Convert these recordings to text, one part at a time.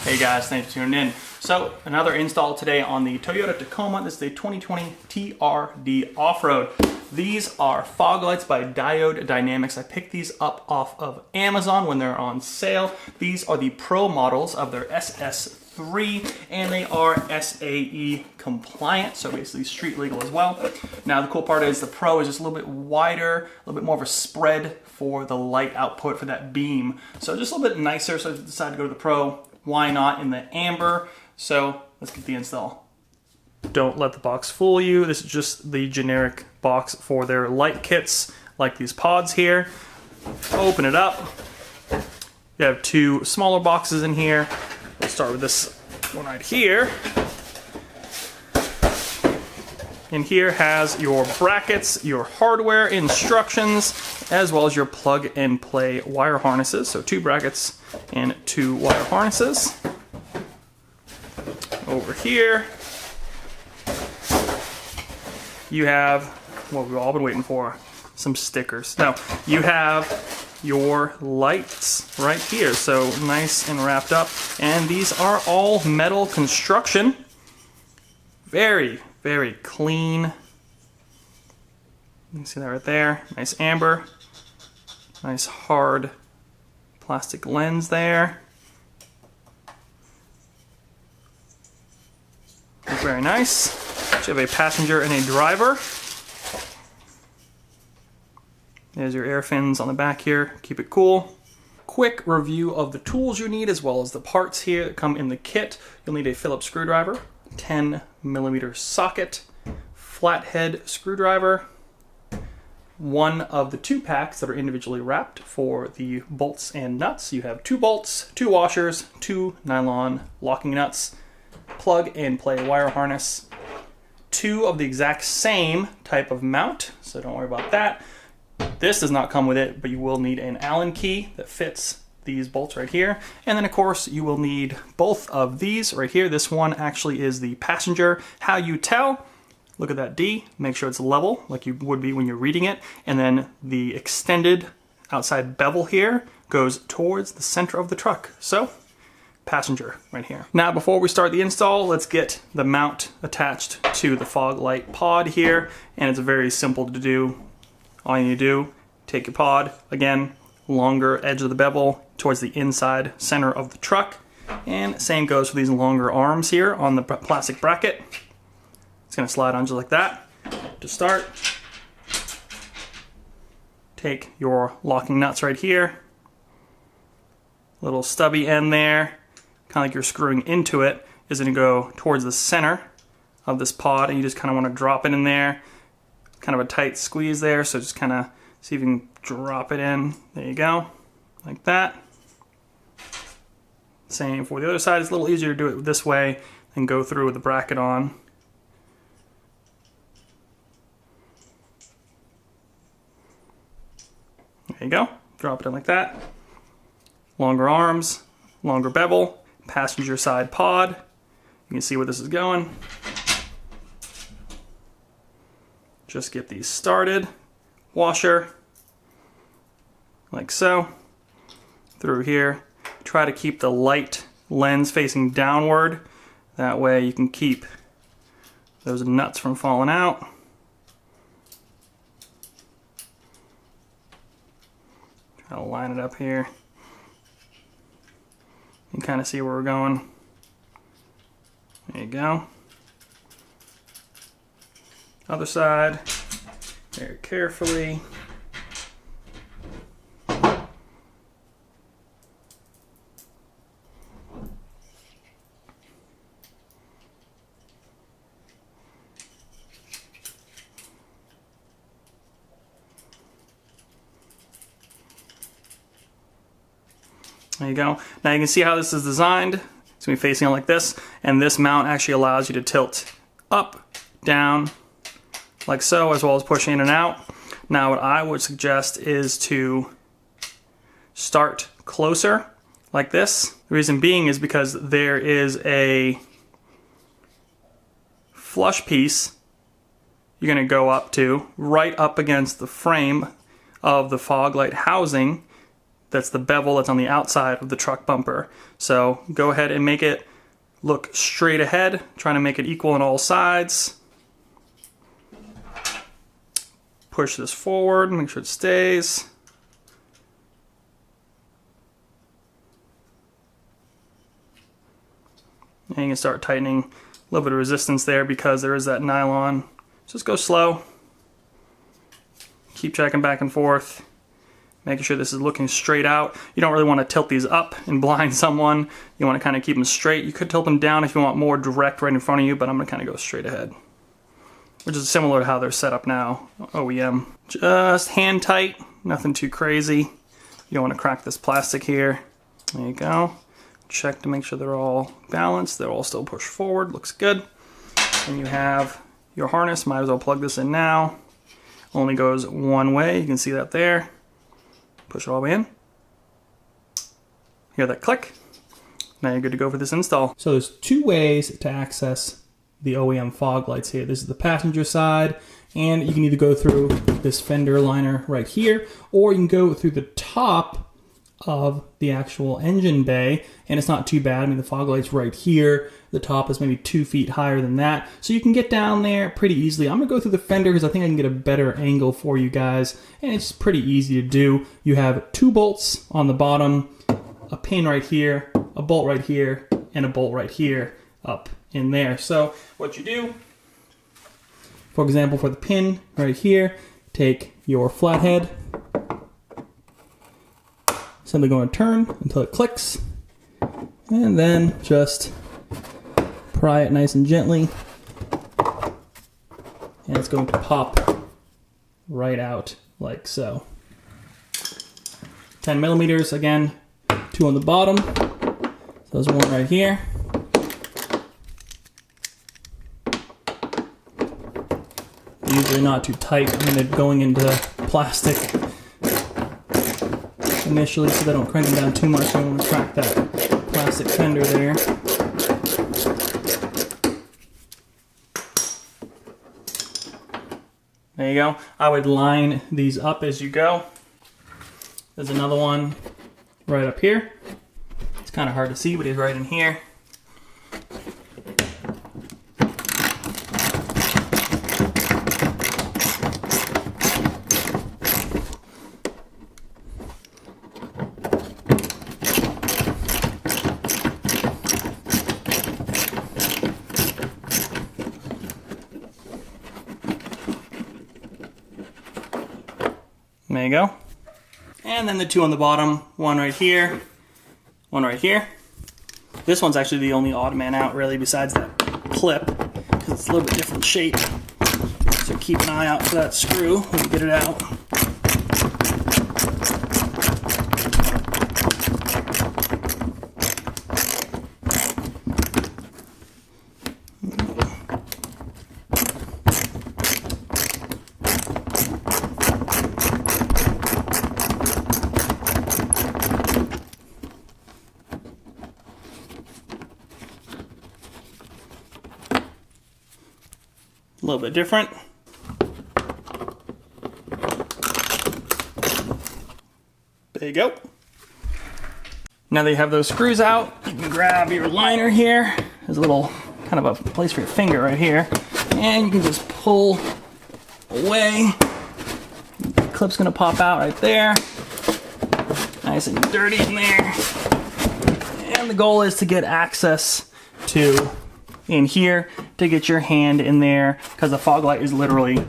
Hey guys, thanks for tuning in. So another install today on the Toyota Tacoma. This is a 2020 TRD Off-Road. These are fog lights by Diode Dynamics. I picked these up off of Amazon when they're on sale. These are the Pro models of their SS3 and they are SAE compliant, so basically street legal as well. Now the cool part is the Pro is just a little bit wider, a little bit more of a spread for the light output for that beam. So just a little bit nicer, so I decided to go to the Pro. Why not in the amber? So let's get the install. Don't let the box fool you. This is just the generic box for their light kits, like these pods here. Open it up. You have two smaller boxes in here. We'll start with this one right here. And here has your brackets, your hardware instructions, as well as your plug and play wire harnesses. So 2 brackets and 2 wire harnesses. Over here, you have what we've all been waiting for, some stickers. Now, you have your lights right here, so nice and wrapped up. And these are all metal construction. Very, very clean. You can see that right there. Nice amber. Nice hard plastic lens there. Very nice. So you have a passenger and a driver. There's your air fins on the back here. Keep it cool. Quick review of the tools you need as well as the parts here that come in the kit. You'll need a Phillips screwdriver, 10mm socket, flathead screwdriver, one of the 2 packs that are individually wrapped for the bolts and nuts. You have 2 bolts, 2 washers, 2 nylon locking nuts, plug and play wire harness, 2 of the exact same type of mount, so don't worry about that. This does not come with it, but you will need an Allen key that fits these bolts right here. And then of course you will need both of these right here. This one actually is the passenger. How you tell, look at that D, make sure it's level like you would be when you're reading it. And then the extended outside bevel here goes towards the center of the truck. So passenger right here. Now before we start the install, let's get the mount attached to the fog light pod here. And it's very simple to do. All you need to do, take your pod, again, longer edge of the bevel towards the inside center of the truck. And same goes for these longer arms here on the plastic bracket. It's gonna slide on just like that. To start, take your locking nuts right here. Little stubby end there, kind of like you're screwing into it, is gonna go towards the center of this pod, and you just kind of want to drop it in there. Kind of a tight squeeze there, so just kind of see if you can drop it in. There you go, like that. Same for the other side. It's a little easier to do it this way than go through with the bracket on. There you go, drop it in like that. Longer arms, longer bevel, passenger side pod. You can see where this is going. Just get these started. Washer, like so, through here. Try to keep the light lens facing downward. That way you can keep those nuts from falling out. Try to line it up here. You can kind of see where we're going. There you go. Other side, very carefully. There you go. Now you can see how this is designed. It's going to be facing like this, and this mount actually allows you to tilt up, down, like so, as well as push in and out. Now what I would suggest is to start closer, like this. The reason being is because there is a flush piece you're going to go up to, right up against the frame of the fog light housing That's the bevel that's on the outside of the truck bumper. So go ahead and make it look straight ahead, trying to make it equal on all sides. Push this forward, make sure it stays. And you can start tightening a little bit of resistance there because there is that nylon. Just go slow. Keep checking back and forth, making sure this is looking straight out. You don't really want to tilt these up and blind someone. You want to kind of keep them straight. You could tilt them down if you want more direct right in front of you, but I'm going to kind of go straight ahead, which is similar to how they're set up now, OEM. Just hand tight, nothing too crazy. You don't want to crack this plastic here. There you go. Check to make sure they're all balanced. They're all still pushed forward, looks good. And you have your harness, might as well plug this in now. Only goes one way, you can see that there. Push it all the way in. Hear that click. Now you're good to go for this install. So there's two ways to access the OEM fog lights here. This is the passenger side, and you can either go through this fender liner right here, or you can go through the top of the actual engine bay, and it's not too bad. I mean, the fog light's right here. The top is maybe 2 feet higher than that, so you can get down there pretty easily. I'm gonna go through the fender because I think I can get a better angle for you guys, and it's pretty easy to do. You have 2 bolts on the bottom, a pin right here, a bolt right here, and a bolt right here up in there. So what you do, for example, for the pin right here, take your flathead, simply going to turn until it clicks, and then just pry it nice and gently, and it's going to pop right out like so. 10 millimeters again, 2 on the bottom. So there's one right here. Usually not too tight. I'm going to going into plastic initially so they don't crank them down too much. I don't want to crack that plastic fender there. There you go. I would line these up as you go. There's another one right up here. It's kind of hard to see, but he's right in here. There you go. And then the 2 on the bottom, one right here, one right here. This one's actually the only odd man out really besides that clip, because it's a little bit different shape. So keep an eye out for that screw when you get it out. A little bit different. There you go. Now that you have those screws out, you can grab your liner here. There's a little kind of a place for your finger right here. And you can just pull away. The clip's gonna pop out right there. Nice and dirty in there. And the goal is to get access to in here to get your hand in there because the fog light is literally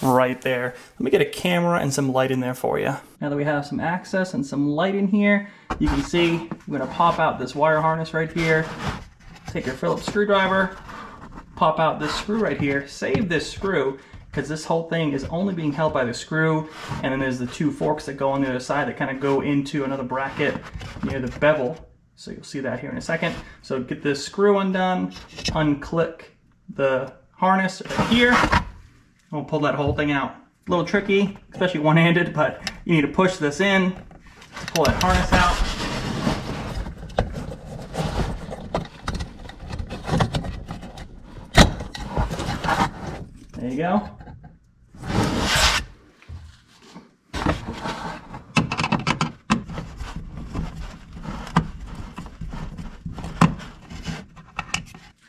right there. Let me get a camera and some light in there for you. Now that we have some access and some light in here, you can see I'm gonna pop out this wire harness right here, take your Phillips screwdriver, pop out this screw right here, save this screw because this whole thing is only being held by the screw, and then there's the 2 forks that go on the other side that kind of go into another bracket near the bevel. So you'll see that here in a second. So get this screw undone, unclick the harness right here, and we'll pull that whole thing out. A little tricky, especially one-handed, but you need to push this in to pull that harness out. There you go.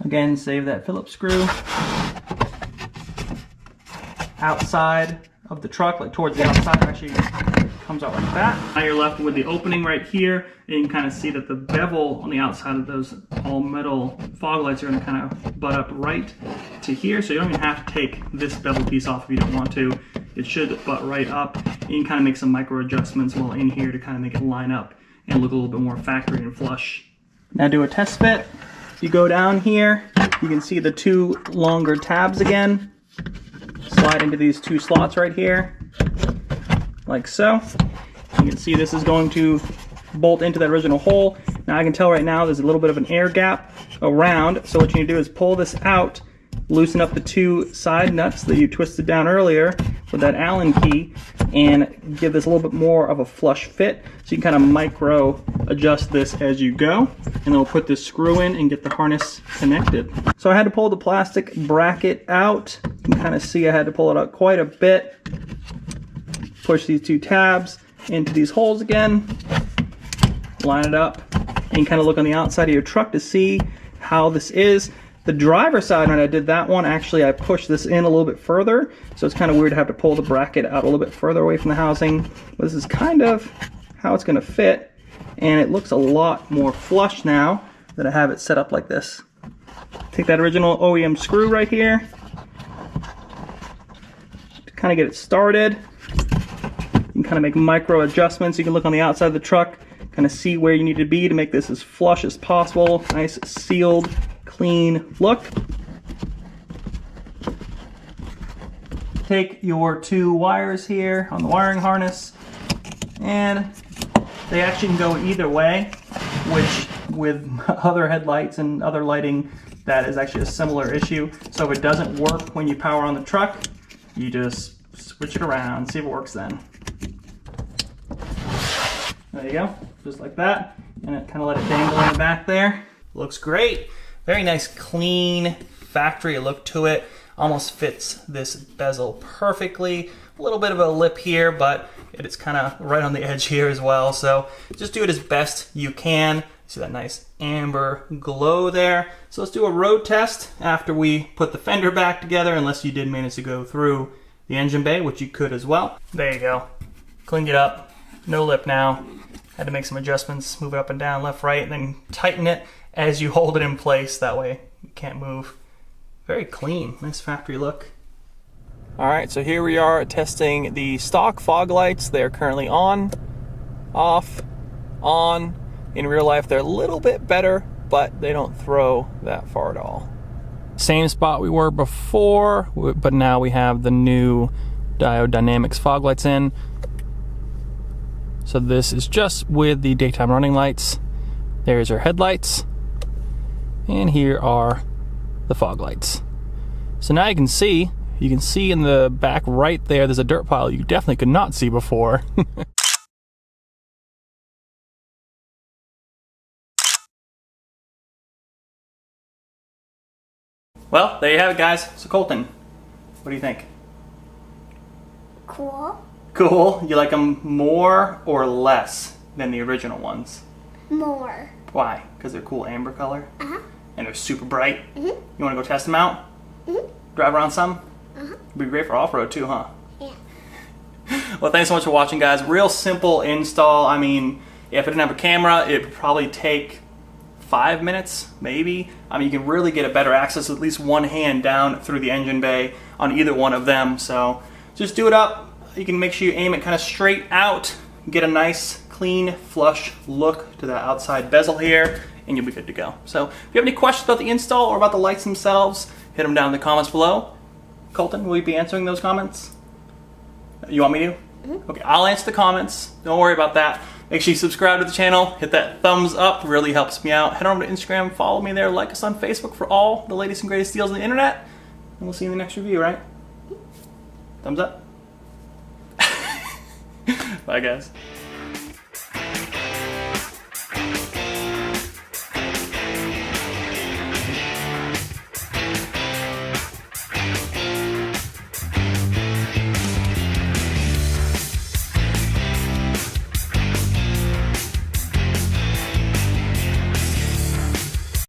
Again, save that Phillips screw. Outside of the truck, like towards the outside, actually comes out like that. Now you're left with the opening right here, and you can kind of see that the bevel on the outside of those all metal fog lights are going to kind of butt up right to here, so you don't even have to take this bevel piece off if you don't want to. It should butt right up, and you can kind of make some micro adjustments while in here to kind of make it line up and look a little bit more factory and flush. Now do a test fit. If you go down here, you can see the two longer tabs again. Slide into these two slots right here, like so. You can see this is going to bolt into that original hole. Now I can tell right now there's a little bit of an air gap around, so what you need to do is pull this out, loosen up the two side nuts that you twisted down earlier with that Allen key, and give this a little bit more of a flush fit, so you can kind of micro adjust this as you go, and then we'll put this screw in and get the harness connected. So I had to pull the plastic bracket out. You can kind of see I had to pull it out quite a bit. Push these two tabs into these holes again, line it up, and kind of look on the outside of your truck to see how this is. The driver's side, when I did that one, actually I pushed this in a little bit further, so it's kind of weird to have to pull the bracket out a little bit further away from the housing. But this is kind of how it's going to fit, and it looks a lot more flush now that I have it set up like this. Take that original OEM screw right here to kind of get it started. You can kind of make micro adjustments. You can look on the outside of the truck, kind of see where you need to be to make this as flush as possible. Nice sealed, clean look. Take your two wires here on the wiring harness, and they actually can go either way, which with other headlights and other lighting, that is actually a similar issue. So if it doesn't work when you power on the truck, you just switch it around, see if it works then. There you go, just like that, and it kind of let it dangle in the back there. Looks great. Very nice, clean factory look to it. Almost fits this bezel perfectly. A little bit of a lip here, but it's kind of right on the edge here as well. So just do it as best you can. See that nice amber glow there. So let's do a road test after we put the fender back together, unless you did manage to go through the engine bay, which you could as well. There you go. Cleaned it up. No lip now. Had to make some adjustments, move it up and down, left, right, and then tighten it as you hold it in place. That way you can't move. Very clean, nice factory look. All right, so here we are testing the stock fog lights. They are currently on, off, on. In real life, they're a little bit better, but they don't throw that far at all. Same spot we were before, but now we have the new Diode Dynamics fog lights in. So this is just with the daytime running lights. There's our headlights. And here are the fog lights. So now you can see in the back right there's a dirt pile you definitely could not see before. Well, there you have it, guys. So Colton, what do you think? Cool. Cool. You like them more or less than the original ones? More. Why? Because they're cool amber color? Uh-huh. And they're super bright? Mm-hmm. You want to go test them out? Mm-hmm. Drive around some? Uh-huh. It'd be great for off-road too, huh? Yeah. Well, thanks so much for watching, guys. Real simple install. I mean, if it didn't have a camera, it would probably take 5 minutes, maybe. I mean, you can really get a better access with at least one hand down through the engine bay on either one of them. So just do it up. You can make sure you aim it kind of straight out, get a nice, clean, flush look to that outside bezel here, and you'll be good to go. So if you have any questions about the install or about the lights themselves, hit them down in the comments below. Colton, will you be answering those comments? You want me to? Mm-hmm. Okay, I'll answer the comments. Don't worry about that. Make sure you subscribe to the channel, hit that thumbs up, really helps me out. Head over to Instagram, follow me there, like us on Facebook for all the latest and greatest deals on the internet. And we'll see you in the next review, right? Thumbs up. Bye, guys.